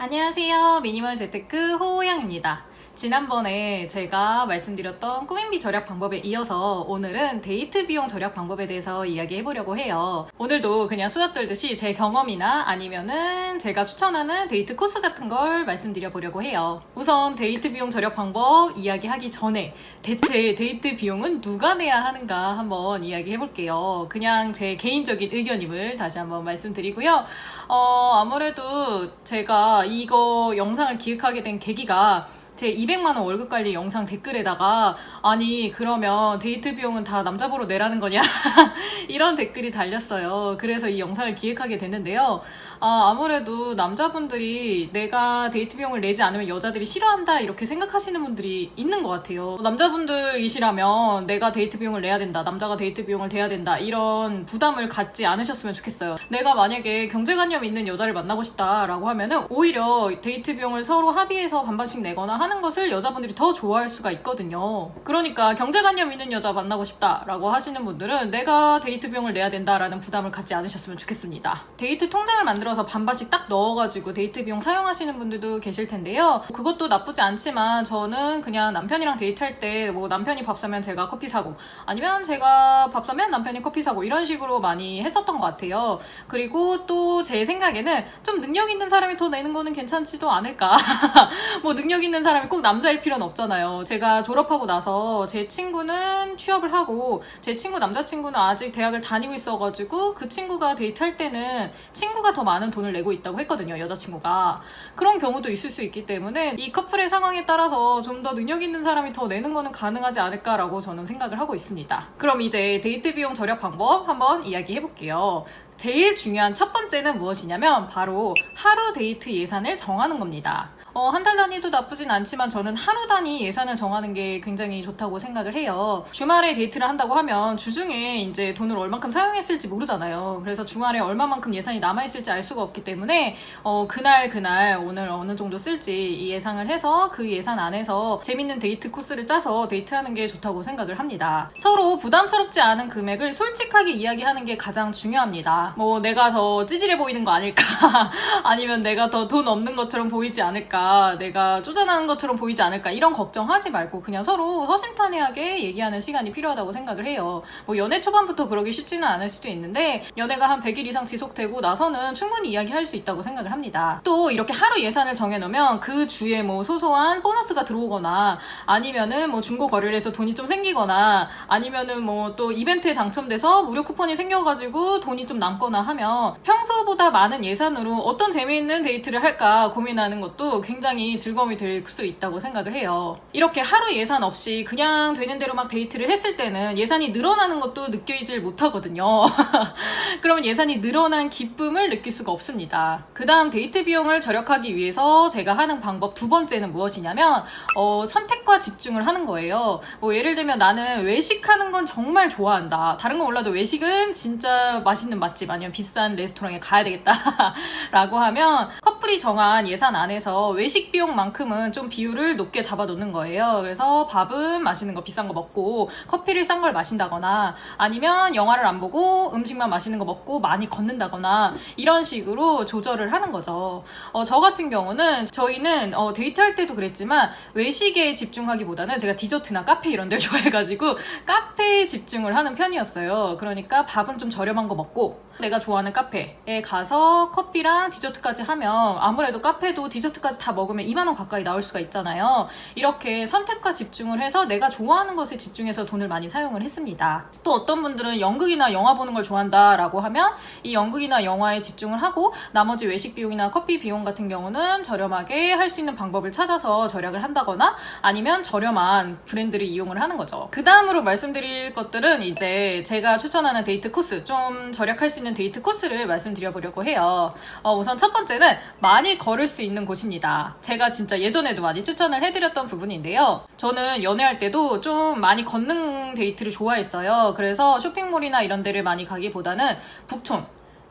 안녕하세요. 미니멀 재테크 호호양입니다. 지난번에 제가 말씀드렸던 꾸민비 절약 방법에 이어서 오늘은 데이트 비용 절약 방법에 대해서 이야기해보려고 해요. 오늘도 그냥 수다 떨듯이 제 경험이나 아니면은 제가 추천하는 데이트 코스 같은 걸 말씀드려보려고 해요. 우선 데이트 비용 절약 방법 이야기하기 전에 대체 데이트 비용은 누가 내야 하는가 한번 이야기해볼게요. 그냥 제 개인적인 의견임을 다시 한번 말씀드리고요. 아무래도 제가 이거 영상을 기획하게 된 계기가 제 200만원 월급 관리 영상 댓글에다가 아니 그러면 데이트 비용은 다 남자 보러 내라는 거냐 이런 댓글이 달렸어요. 그래서 이 영상을 기획하게 됐는데요. 아무래도 남자분들이 내가 데이트 비용을 내지 않으면 여자들이 싫어한다 이렇게 생각하시는 분들이 있는 것 같아요. 남자분들이시라면 내가 데이트 비용을 내야 된다, 남자가 데이트 비용을 대야 된다 이런 부담을 갖지 않으셨으면 좋겠어요. 내가 만약에 경제관념 있는 여자를 만나고 싶다라고 하면은 오히려 데이트 비용을 서로 합의해서 반반씩 내거나 하는 것을 여자분들이 더 좋아할 수가 있거든요. 그러니까 경제관념 있는 여자 만나고 싶다라고 하시는 분들은 내가 데이트 비용을 내야 된다라는 부담을 갖지 않으셨으면 좋겠습니다. 데이트 통장을 만들어서 반반씩 딱 넣어가지고 데이트 비용 사용하시는 분들도 계실 텐데요. 그것도 나쁘지 않지만 저는 그냥 남편이랑 데이트할 때 뭐 남편이 밥 사면 제가 커피 사고 아니면 제가 밥 사면 남편이 커피 사고 이런 식으로 많이 했었던 것 같아요. 그리고 또 제 생각에는 좀 능력 있는 사람이 더 내는 거는 괜찮지도 않을까. 뭐 능력 있는 사람이 꼭 남자일 필요는 없잖아요. 제가 졸업하고 나서 제 친구는 취업을 하고 제 친구 남자친구는 아직 대학을 다니고 있어가지고 그 친구가 데이트할 때는 친구가 더 많은 돈을 내고 있다고 했거든요. 여자친구가. 그런 경우도 있을 수 있기 때문에 이 커플의 상황에 따라서 좀 더 능력 있는 사람이 더 내는 거는 가능하지 않을까라고 저는 생각을 하고 있습니다. 그럼 이제 데이트 비용 절약 방법 한번 이야기해 볼게요. 제일 중요한 첫 번째는 무엇이냐면 바로 하루 데이트 예산을 정하는 겁니다. 한 달 단위도 나쁘진 않지만 저는 하루 단위 예산을 정하는 게 굉장히 좋다고 생각을 해요. 주말에 데이트를 한다고 하면 주중에 이제 돈을 얼만큼 사용했을지 모르잖아요. 그래서 주말에 얼마만큼 예산이 남아있을지 알 수가 없기 때문에 그날 오늘 어느 정도 쓸지 이 예상을 해서 그 예산 안에서 재밌는 데이트 코스를 짜서 데이트하는 게 좋다고 생각을 합니다. 서로 부담스럽지 않은 금액을 솔직하게 이야기하는 게 가장 중요합니다. 뭐 내가 더 찌질해 보이는 거 아닐까 아니면 내가 더 돈 없는 것처럼 보이지 않을까 내가 쪼잔한 것처럼 보이지 않을까 이런 걱정하지 말고 그냥 서로 허심탄회하게 얘기하는 시간이 필요하다고 생각을 해요. 뭐 연애 초반부터 그러기 쉽지는 않을 수도 있는데 연애가 한 100일 이상 지속되고 나서는 충분히 이야기할 수 있다고 생각을 합니다. 또 이렇게 하루 예산을 정해놓으면 그 주에 뭐 소소한 보너스가 들어오거나 아니면은 뭐 중고 거래를 해서 돈이 좀 생기거나 아니면은 뭐 또 이벤트에 당첨돼서 무료 쿠폰이 생겨가지고 돈이 좀 남거나 하면 평소보다 많은 예산으로 어떤 재미있는 데이트를 할까 고민하는 것도 굉장히 즐거움이 될 수 있다고 생각을 해요. 이렇게 하루 예산 없이 그냥 되는 대로 막 데이트를 했을 때는 예산이 늘어나는 것도 느끼질 못하거든요. 그러면 예산이 늘어난 기쁨을 느낄 수가 없습니다. 그 다음 데이트 비용을 절약하기 위해서 제가 하는 방법 두 번째는 무엇이냐면 선택과 집중을 하는 거예요. 뭐 예를 들면 나는 외식하는 건 정말 좋아한다. 다른 건 몰라도 외식은 진짜 맛있는 맛집 아니면 비싼 레스토랑에 가야 되겠다 라고 하면 커플이 정한 예산 안에서 외식 비용만큼은 좀 비율을 높게 잡아놓는 거예요. 그래서 밥은 맛있는 거 비싼 거 먹고 커피를 싼 걸 마신다거나 아니면 영화를 안 보고 음식만 맛있는 거 먹고 많이 걷는다거나 이런 식으로 조절을 하는 거죠. 저 같은 경우는 저희는 데이트할 때도 그랬지만 외식에 집중하기보다는 제가 디저트나 카페 이런 데 좋아해가지고 카페에 집중을 하는 편이었어요. 그러니까 밥은 좀 저렴한 거 먹고 내가 좋아하는 카페에 가서 커피랑 디저트까지 하면 아무래도 카페도 디저트까지 다 먹으면 2만원 가까이 나올 수가 있잖아요. 이렇게 선택과 집중을 해서 내가 좋아하는 것에 집중해서 돈을 많이 사용을 했습니다. 또 어떤 분들은 연극이나 영화 보는 걸 좋아한다 라고 하면 이 연극이나 영화에 집중을 하고 나머지 외식 비용이나 커피 비용 같은 경우는 저렴하게 할 수 있는 방법을 찾아서 절약을 한다거나 아니면 저렴한 브랜드를 이용을 하는 거죠. 그 다음으로 말씀드릴 것들은 이제 제가 추천하는 데이트 코스, 좀 절약할 수 있는 데이트 코스를 말씀드려보려고 해요. 우선 첫 번째는 많이 걸을 수 있는 곳입니다. 제가 진짜 예전에도 많이 추천을 해드렸던 부분인데요. 저는 연애할 때도 좀 많이 걷는 데이트를 좋아했어요. 그래서 쇼핑몰이나 이런 데를 많이 가기보다는 북촌,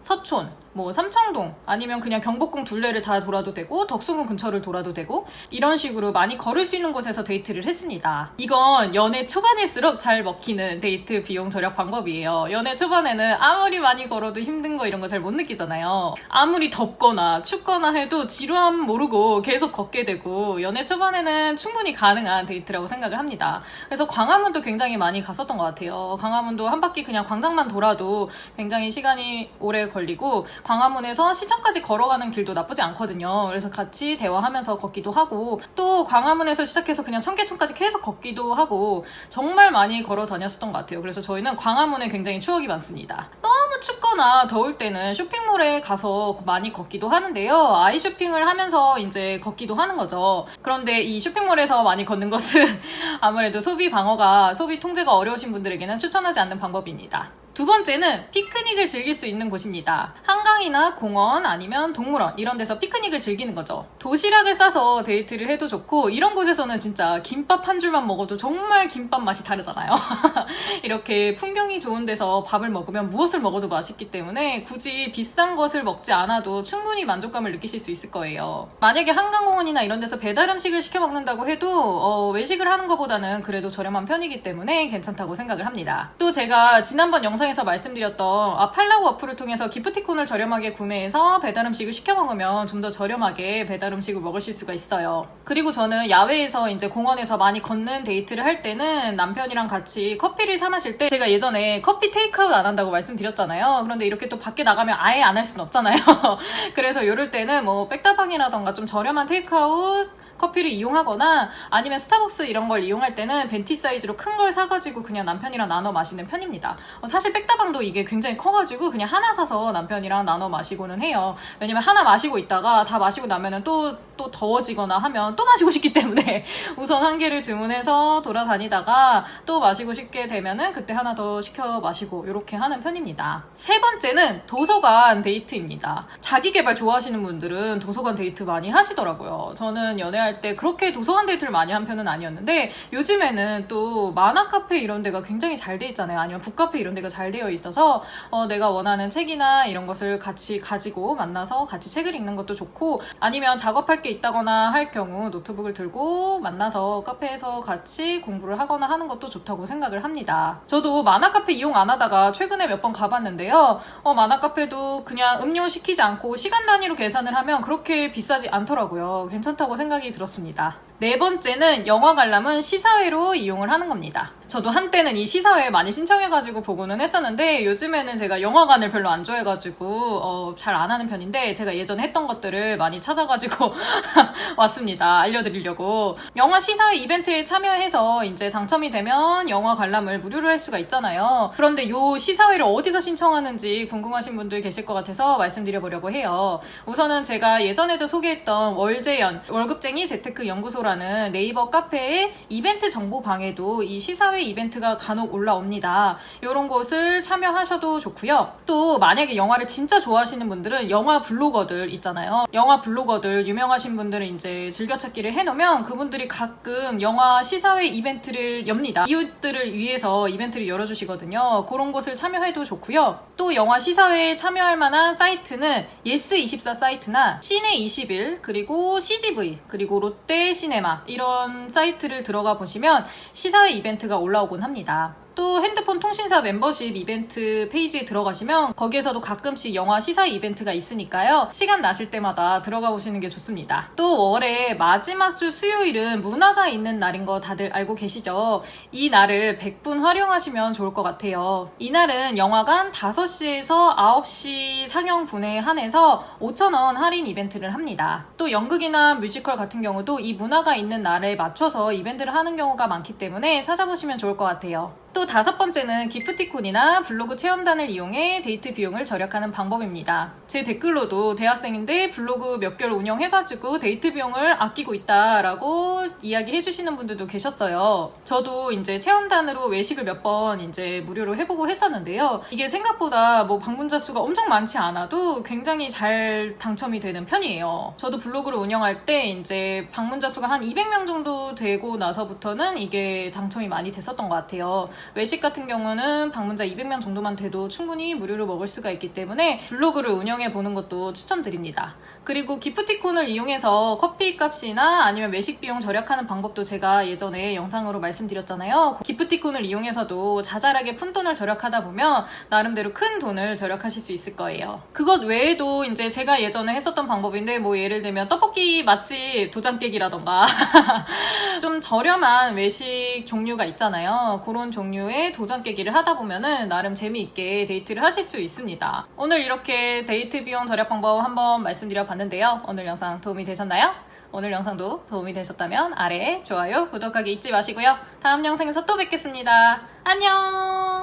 서촌, 뭐 삼청동 아니면 그냥 경복궁 둘레를 다 돌아도 되고 덕수궁 근처를 돌아도 되고 이런 식으로 많이 걸을 수 있는 곳에서 데이트를 했습니다. 이건 연애 초반일수록 잘 먹히는 데이트 비용 절약 방법이에요. 연애 초반에는 아무리 많이 걸어도 힘든 거 이런 거 잘 못 느끼잖아요. 아무리 덥거나 춥거나 해도 지루함 모르고 계속 걷게 되고 연애 초반에는 충분히 가능한 데이트라고 생각을 합니다. 그래서 광화문도 굉장히 많이 갔었던 것 같아요. 광화문도 한 바퀴 그냥 광장만 돌아도 굉장히 시간이 오래 걸리고 광화문에서 시청까지 걸어가는 길도 나쁘지 않거든요. 그래서 같이 대화하면서 걷기도 하고 또 광화문에서 시작해서 그냥 청계천까지 계속 걷기도 하고 정말 많이 걸어 다녔었던 것 같아요. 그래서 저희는 광화문에 굉장히 추억이 많습니다. 너무 춥거나 더울 때는 쇼핑몰에 가서 많이 걷기도 하는데요. 아이 쇼핑을 하면서 이제 걷기도 하는 거죠. 그런데 이 쇼핑몰에서 많이 걷는 것은 아무래도 소비 방어가, 소비 통제가 어려우신 분들에게는 추천하지 않는 방법입니다. 두 번째는 피크닉을 즐길 수 있는 곳입니다. 한강이나 공원 아니면 동물원 이런 데서 피크닉을 즐기는 거죠. 도시락을 싸서 데이트를 해도 좋고 이런 곳에서는 진짜 김밥 한 줄만 먹어도 정말 김밥 맛이 다르잖아요. 이렇게 풍경이 좋은 데서 밥을 먹으면 무엇을 먹어도 맛있기 때문에 굳이 비싼 것을 먹지 않아도 충분히 만족감을 느끼실 수 있을 거예요. 만약에 한강공원이나 이런 데서 배달 음식을 시켜 먹는다고 해도 외식을 하는 것보다는 그래도 저렴한 편이기 때문에 괜찮다고 생각을 합니다. 또 제가 지난번 영상에서 말씀드렸던 팔라고 어플을 통해서 기프티콘을 저렴하게 구매해서 배달 음식을 시켜 먹으면 좀 더 저렴하게 배달 음식을 먹으실 수가 있어요. 그리고 저는 야외에서 이제 공원에서 많이 걷는 데이트를 할 때는 남편이랑 같이 커피를 사 마실 때 제가 예전에 커피 테이크아웃 안 한다고 말씀드렸잖아요. 그런데 이렇게 또 밖에 나가면 아예 안 할 수는 없잖아요. 그래서 이럴 때는 뭐 백다방이라던가 좀 저렴한 테이크아웃 커피를 이용하거나 아니면 스타벅스 이런 걸 이용할 때는 벤티 사이즈로 큰 걸 사가지고 그냥 남편이랑 나눠 마시는 편입니다. 사실 백다방도 이게 굉장히 커가지고 그냥 하나 사서 남편이랑 나눠 마시고는 해요. 왜냐면 하나 마시고 있다가 다 마시고 나면은 또 더워지거나 하면 또 마시고 싶기 때문에 우선 한 개를 주문해서 돌아다니다가 또 마시고 싶게 되면은 그때 하나 더 시켜 마시고 이렇게 하는 편입니다. 세 번째는 도서관 데이트입니다. 자기 개발 좋아하시는 분들은 도서관 데이트 많이 하시더라고요. 저는 연애할 때 그렇게 도서관 데이트를 많이 한 편은 아니었는데 요즘에는 또 만화 카페 이런 데가 굉장히 잘 돼 있잖아요. 아니면 북카페 이런 데가 잘 되어 있어서 내가 원하는 책이나 이런 것을 같이 가지고 만나서 같이 책을 읽는 것도 좋고 아니면 작업할 게 있다거나 할 경우 노트북을 들고 만나서 카페에서 같이 공부를 하거나 하는 것도 좋다고 생각을 합니다. 저도 만화 카페 이용 안 하다가 최근에 몇 번 가봤는데요. 만화 카페도 그냥 음료 시키지 않고 시간 단위로 계산을 하면 그렇게 비싸지 않더라고요. 괜찮다고 생각이 들었습니다. 네 번째는 영화 관람은 시사회로 이용을 하는 겁니다. 저도 한때는 이 시사회 많이 신청해가지고 보고는 했었는데 요즘에는 제가 영화관을 별로 안 좋아해가지고 잘 안 하는 편인데 제가 예전에 했던 것들을 많이 찾아가지고 왔습니다. 알려드리려고. 영화 시사회 이벤트에 참여해서 이제 당첨이 되면 영화 관람을 무료로 할 수가 있잖아요. 그런데 이 시사회를 어디서 신청하는지 궁금하신 분들 계실 것 같아서 말씀드려보려고 해요. 우선은 제가 예전에도 소개했던 월재연, 월급쟁이 재테크 연구소라는 네이버 카페의 이벤트 정보방에도 이 시사회 이벤트가 간혹 올라옵니다. 이런 곳을 참여하셔도 좋고요. 또 만약에 영화를 진짜 좋아하시는 분들은 영화 블로거들 있잖아요. 영화 블로거들 유명하신 분들은 이제 즐겨찾기를 해놓으면 그분들이 가끔 영화 시사회 이벤트를 엽니다. 이웃들을 위해서 이벤트를 열어주시거든요. 그런 곳을 참여해도 좋고요. 또 영화 시사회에 참여할 만한 사이트는 예스24 사이트나 시내21 그리고 CGV 그리고 롯데 시네마 이런 사이트를 들어가 보시면 시사회 이벤트가 올라오곤 합니다. 또 핸드폰 통신사 멤버십 이벤트 페이지에 들어가시면 거기에서도 가끔씩 영화 시사 이벤트가 있으니까요. 시간 나실 때마다 들어가 보시는 게 좋습니다. 또 월의 마지막 주 수요일은 문화가 있는 날인 거 다들 알고 계시죠? 이 날을 100분 활용하시면 좋을 것 같아요. 이날은 영화관 5시에서 9시 상영분에 한해서 5,000원 할인 이벤트를 합니다. 또 연극이나 뮤지컬 같은 경우도 이 문화가 있는 날에 맞춰서 이벤트를 하는 경우가 많기 때문에 찾아보시면 좋을 것 같아요. 또 5번째는 기프티콘이나 블로그 체험단을 이용해 데이트 비용을 절약하는 방법입니다. 제 댓글로도 대학생인데 블로그 몇 개월 운영해가지고 데이트 비용을 아끼고 있다라고 이야기해주시는 분들도 계셨어요. 저도 이제 체험단으로 외식을 몇 번 이제 무료로 해보고 했었는데요. 이게 생각보다 뭐 방문자 수가 엄청 많지 않아도 굉장히 잘 당첨이 되는 편이에요. 저도 블로그를 운영할 때 이제 방문자 수가 한 200명 정도 되고 나서부터는 이게 당첨이 많이 됐었던 것 같아요. 외식 같은 경우는 방문자 200명 정도만 돼도 충분히 무료로 먹을 수가 있기 때문에 블로그를 운영해 보는 것도 추천드립니다. 그리고 기프티콘을 이용해서 커피 값이나 아니면 외식 비용 절약하는 방법도 제가 예전에 영상으로 말씀드렸잖아요. 기프티콘을 이용해서도 자잘하게 푼돈을 절약하다 보면 나름대로 큰 돈을 절약하실 수 있을 거예요. 그것 외에도 이제 제가 예전에 했었던 방법인데 뭐 예를 들면 떡볶이 맛집 도장 깨기라던가 좀 저렴한 외식 종류가 있잖아요. 그런 종류의 도장 깨기를 하다 보면은 나름 재미있게 데이트를 하실 수 있습니다. 오늘 이렇게 데이트 비용 절약 방법 한번 말씀드려 봤는데요. 오늘 영상 도움이 되셨나요? 오늘 영상도 도움이 되셨다면 아래에 좋아요, 구독하기 잊지 마시고요. 다음 영상에서 또 뵙겠습니다. 안녕!